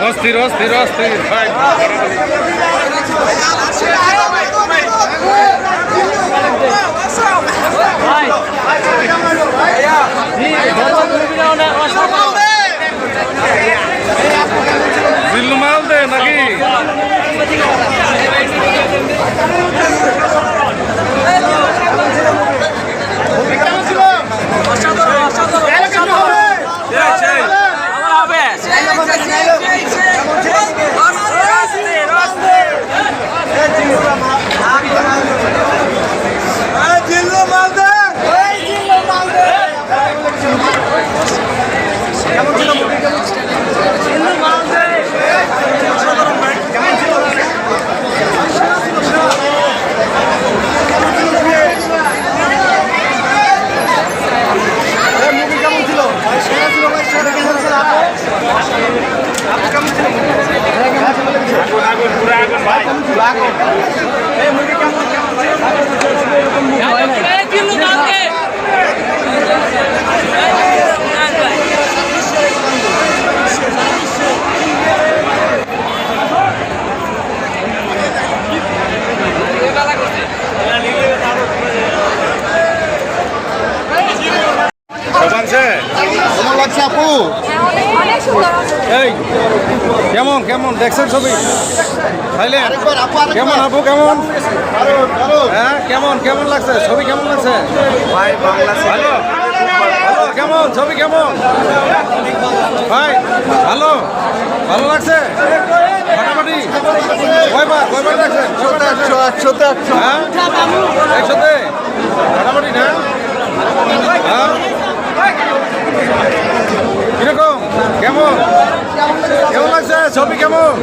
অস্থির অস্থির অস্থির ভাই জিল্লু মাল দে নাকি কেমন কেমন দেখছেন ছবি কেমন আপু কেমন হ্যাঁ কেমন কেমন লাগছে ছবি কেমন লাগছে ভালো কেমন ছবি কেমন ভাই ভালো ভালো লাগছে ফাটাফাটি কয়বার দেখছেন 100তে ফাটাফাটি না কিরকম কেমন কেমন লাগছে ছবি কেমন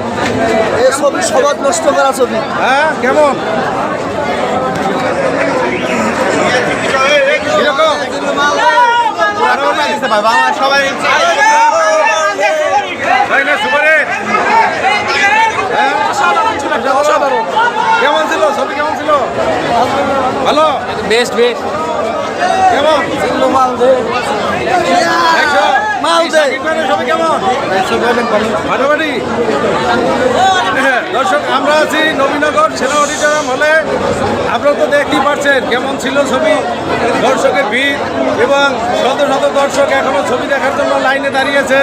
এই ছবি সবার নষ্ট করা ছবি হ্যাঁ কেমন কিরকম সবাই কেমন ছিল ছবি কেমন ছিল ভালো বেস্ট বেস্ট কেমন সবাই কেমন ফাটাফাটি দর্শক আমরা আছি নবীনগর সেনা অডিটোরিয়াম হলে আপনারা তো দেখতেই পাচ্ছেন কেমন ছিল ছবি দর্শকের ভিড় এবং শত শত দর্শক এখনো ছবি দেখার জন্য লাইনে দাঁড়িয়েছে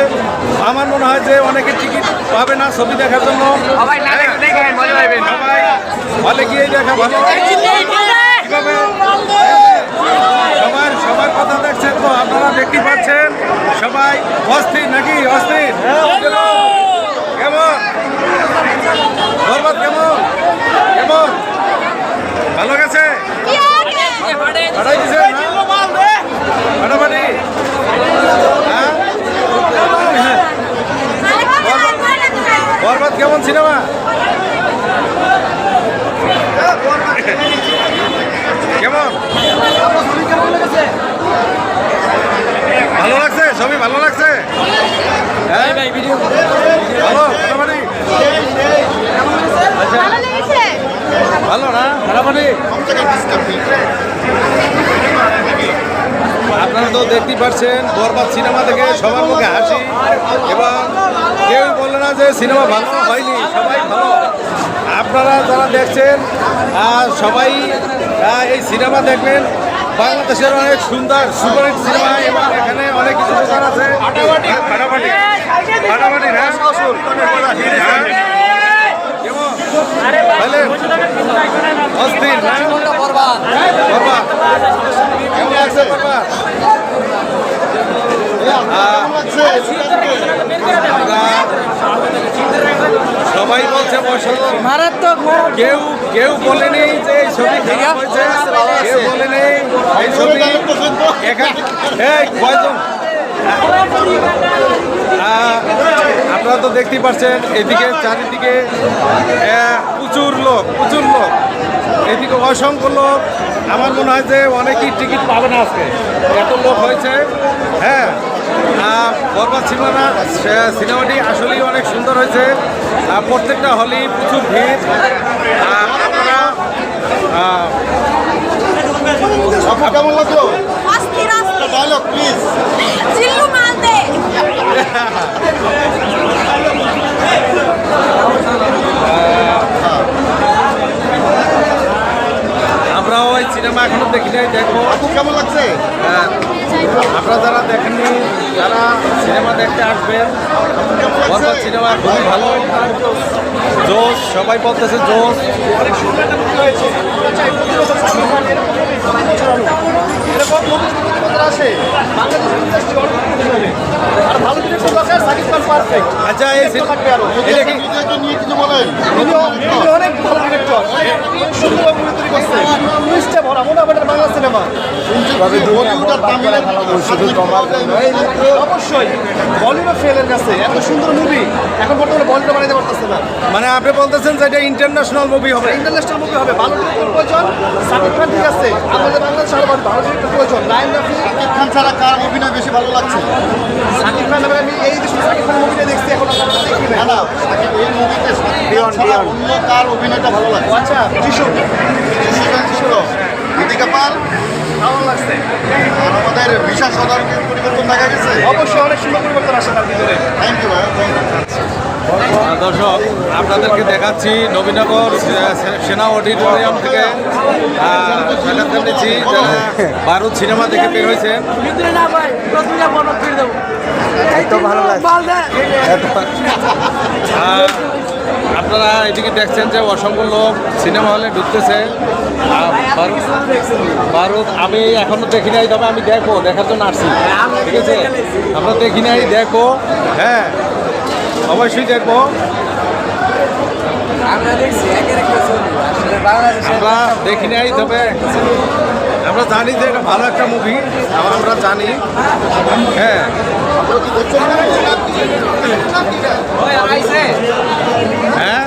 আমার মনে হয় যে অনেকে টিকিট পাবে না ছবি দেখার জন্য সবাই হলে গিয়ে দেখা ভালো কিভাবে সবার কথা দেখছেন তো আপনারা দেখতে পাচ্ছেন সবাই অস্থির নাকি অস্থির কেমন বরবাদ কেমন কেমন ভালো গেছে ফাটাফাটি বরবাদ কেমন সিনেমা কেমন ভালো লাগছে ছবি ভালো লাগছে হ্যাঁ ভালো ফাটাফাটি ভালো না ফাটাফাটি আপনারা তো দেখতেই পাচ্ছেন বরবাদ সিনেমা থেকে সবার মুখে হাসি এবং কেউ বললো না যে সিনেমা ভালো হয়নি সবাই ভালো আপনারা যারা দেখছেন সবাই এই সিনেমা দেখবেন বাংলাদেশের অনেক সুন্দর সুপারহিট সিনেমা এবং এখানে অনেক কিছু দোকান আছে ফাটাফাটি ফাটাফাটি হ্যাঁ অস্থির বরবাদ কেমন লাগছে বরবাদ সবাই বলছে মারাত্মক কেউ কেউ বলেনি যে এই ছবি খারাপ হয়েছে কেউ বলেনি এই ছবি কয়জন আপনারা তো দেখতেই পাচ্ছেন এদিকে চারিদিকে প্রচুর লোক এদিকে অসংখ্য লোক আমার মনে হয় যে অনেকেই টিকিট পাবে না আজকে এত লোক হয়েছে হ্যাঁ বরবাদ সিনেমাটি আসলেই অনেক সুন্দর হয়েছে প্রত্যেকটা হলেই প্রচুর ভিড় আপনারা কেমন লাগলো ডায়লগ প্লিজ সিনেমা খুবই ভালো, জোশ, সবাই বলতেছে জোশ। অনেক সুন্দর একটা মুভি হয়েছে। আমরা চাই প্রতিবছর সাকিব খান এরকম মুভি এরকম মুভি আসে বাংলাদেশ ইন্ডাস্ট্রি অনেক মুভি হবে। আর ভালো ডিরেক্টর দরকার, সাকিব খান পারফেক্ট। আচ্ছা, এই থাকবে আরো এটা কি তিনি অনেক ভালো ডিরেক্টর, সুন্দর মুভি তৈরি করছে, টুইস্টে ভরা, মনে হবে এটা বাংলা সিনেমা। অবশ্যই বলিউড ফেলের কাছে এত সুন্দর মুভি এখন বর্তমানে বলিউড বানাইতে পারতেছে না। মানে আপনি বলতেছেন যে এটা ইন্টারন্যাশনাল মুভি হবে? ইন্টারন্যাশনাল মুভি হবে, ভালো ডিরেক্টর প্রয়োজন। সাকিব খান ঠিক আছে, আমাদের বাংলাদেশ আরো ভালো ডিরেক্টর প্রয়োজন। লাইন রাফি খান ছাড়া কার অভিনয় বেশি ভালো লাগছে? সাকিব খান, আমি এই দেশে সাকিব খানের মুভিটা দেখছি, এখন আপনারা দেখি না না। না, এই মুভিতে ছাড়া অন্য কার অভিনয়টা ভালো লাগছে? আচ্ছা, যিশু দীপিকা পাল ভালো লাগছে, আর আমাদের বিশাল সদরকে পরিবর্তন দেখা গেছে। অবশ্যই অনেক সুন্দর পরিবর্তন আসে তার ভিতরে। থ্যাংক ইউ ভাই, থ্যাংক ইউ। দর্শক, আপনাদেরকে দেখাচ্ছি নবীনগর সেনা অডিটোরিয়াম থেকে সাক্ষাৎকার নিচ্ছি যারা ভারত সিনেমা দেখে বের হয়েছে। আপনারা এদিকে দেখছেন যে অসংখ্য লোক সিনেমা হলে ঢুকতেছে। ভারত আমি এখনো দেখি নাই, তবে আমি দেখবো, দেখার জন্য আসছি। ঠিক আছে, আমরা দেখি নাই, দেখবো। হ্যাঁ, অবশ্যই দেখবো। আমরা দেখি নাই, তবে আমরা জানি যে এটা ভালো একটা মুভি, আমরা জানি। হ্যাঁ, হ্যাঁ,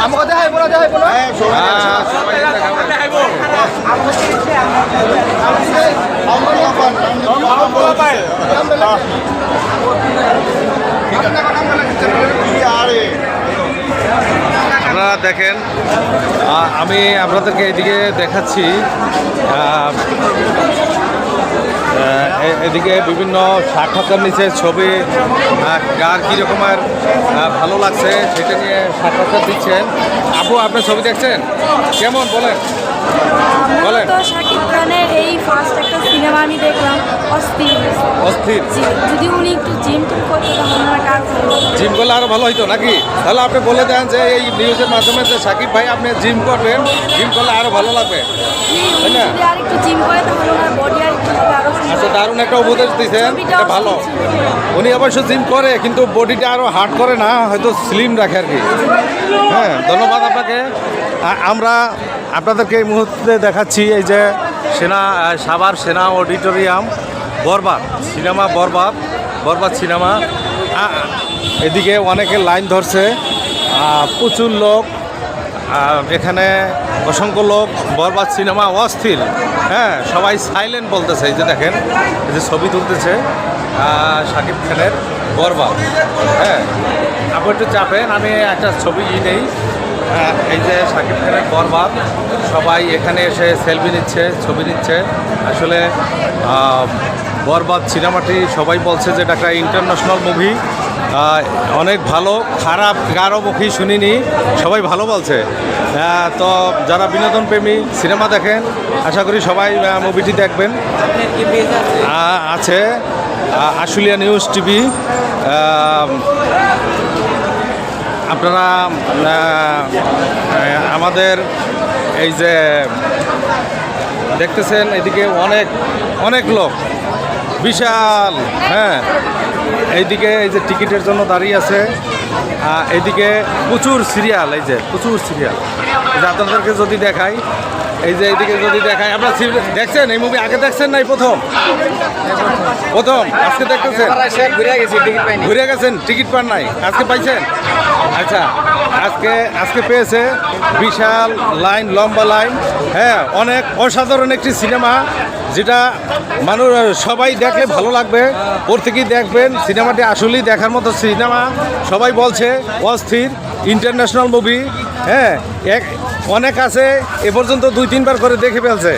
আমাকে দেখাই বলো, দেখাই বলো। সবাই দেখাবো। আপনারা দেখেন, আমি আপনাদেরকে এদিকে দেখাচ্ছি। এদিকে বিভিন্ন সাক্ষাৎকার নিচে ছবি, কার কীরকমের ভালো লাগছে সেটা নিয়ে সাক্ষাৎকার দিচ্ছেন। আপু, আপনি ছবি দেখছেন, কেমন বলেন? বলেন। তো শাকিব খানের এই ফার্স্ট একটা সিনেমা আমি দেখলাম, অস্থির। অস্থির। জি, যদি উনি একটু জিম টিম করতে তাহলে আমার কাজ ভালো হতো। জিম করলে আরো ভালো হইতো নাকি? তাহলে আপনি বলে দেন যে এই নিউজের মাধ্যমে যে সাকিব ভাই আপনি জিম করবেন, জিম করলে আরো ভালো লাগবে, জি, তাই উনি না? যদি আর একটু জিম করে তাহলে ওনার বডি আর একটু হবে আরো সুন্দর। আচ্ছা, দারুণ একটা উপদেশ দিয়েছেন, ছবিটাও এটা ভালো। সুন্দর। উনি অবশ্য জিম করে, কিন্তু বডিটা আরো হার্ড করে না, হয়তো স্লিম রাখে আর কি। হ্যাঁ, ধন্যবাদ আপনাকে। আমরা আপনাদেরকে এই মুহূর্তে দেখাচ্ছি এই যে সাভার সেনা অডিটোরিয়াম, বরবাদ সিনেমা, বরবাদ সিনেমা। এদিকে অনেকে লাইন ধরছে, প্রচুর লোক, এখানে অসংখ্য লোক। বরবাদ সিনেমা অস্থির। হ্যাঁ, সবাই সাইলেন্ট বলতেছে। এই যে দেখেন, এই যে ছবি তুলতেছে শাকিব খানের বরবাদ। হ্যাঁ, আপনি একটু চাপেন, আমি একটা ছবি নেই। এই যে শাকিব খানের বরবাদ, সবাই এখানে এসে সেলফি নিচ্ছে, ছবি নিচ্ছে। আসলে বরবাদ সিনেমাটি সবাই বলছে যে এটা একটা ইন্টারন্যাশনাল মুভি, অনেক ভালো, খারাপ কারো মুখেই শুনিনি, সবাই ভালো বলছে। তো যারা বিনোদন প্রেমী, সিনেমা দেখেন, আশা করি সবাই মুভিটি দেখবেন। আছে আশুলিয়া নিউজ টিভি। আপনারা আমাদের এই যে দেখতেছেন, এদিকে অনেক লোক, বিশাল। হ্যাঁ, এইদিকে এই যে টিকিটের জন্য দাঁড়িয়ে আছে, এইদিকে প্রচুর সিরিয়াল, এই যে প্রচুর সিরিয়াল। এই যে আপনাদেরকে যদি দেখাই, এই যে এইদিকে যদি দেখাই, আপনারা দেখছেন এই মুভি আগে দেখছেন নাই? প্রথম আজকে দেখতেছেন? ঘুরে গেছেন, টিকিট পান নাই, আজকে পাইছেন? আচ্ছা, আজকে পেয়েছে। বিশাল লাইন, লম্বা লাইন। হ্যাঁ, অনেক অসাধারণ একটি সিনেমা, যেটা মানুষ সবাই দেখলে ভালো লাগবে। প্রত্যেকেই দেখবেন, সিনেমাটি আসলেই দেখার মতো সিনেমা। সবাই বলছে অস্থির, ইন্টারন্যাশনাল মুভি। হ্যাঁ, অনেক আছে এ পর্যন্ত 2-3 বার করে দেখে ফেলছে,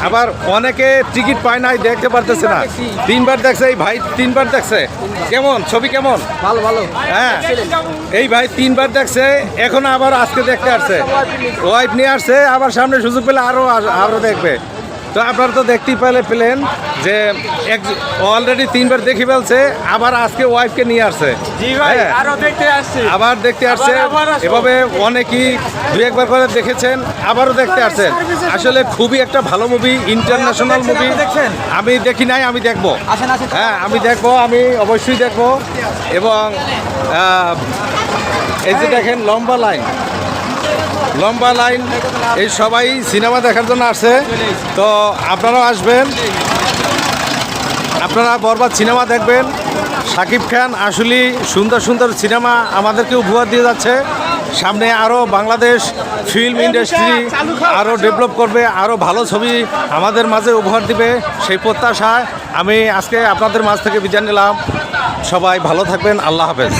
আবার অনেকে টিকিট পায় নাই, দেখতে পারতেছে না। 3 বার দেখছে, এই ভাই 3 বার দেখছে। কেমন ছবি, কেমন? ভালো ভালো। হ্যাঁ, এই ভাই 3 বার দেখছে, এখন আবার আজকে দেখতে আসছে, ওয়াইফ নিয়ে আসছে, আবার সামনে সুযোগ পেলে আরো দেখবে। তো আপনারা তো দেখতেই পেলেন যে অলরেডি 3বার দেখে ফেলছে, আবার আজকে ওয়াইফকে নিয়ে আসছে। জি ভাই হ্যাঁ। আরো দেখতে আসছি। আবার দেখতে আসছে, আবার আসবো। এভাবে অনেকেই 2-1বার করে দেখেছেন, আবারও দেখতে আসছেন। আসলে খুবই একটা ভালো মুভি, ইন্টারন্যাশনাল মুভি। দেখছেন? আমি দেখি নাই, আমি দেখবো। আসেন আসেন। হ্যাঁ, আমি দেখবো, আমি অবশ্যই দেখবো। এবং এই যে দেখেন লম্বা লাইন, এই সবাই সিনেমা দেখার জন্য আসছে। তো আপনারাও আসবেন, আপনারা বরবাদ সিনেমা দেখবেন। শাকিব খান আসলে সুন্দর সুন্দর সিনেমা আমাদেরকে উপহার দিয়ে যাচ্ছে। সামনে আরও বাংলাদেশ ফিল্ম ইন্ডাস্ট্রি আরও ডেভেলপ করবে, আরও ভালো ছবি আমাদের মাঝে উপহার দিবে, সেই প্রত্যাশায় আমি আজকে আপনাদের মাঝ থেকে বিদায় নিলাম। সবাই ভালো থাকবেন, আল্লাহ হাফেজ।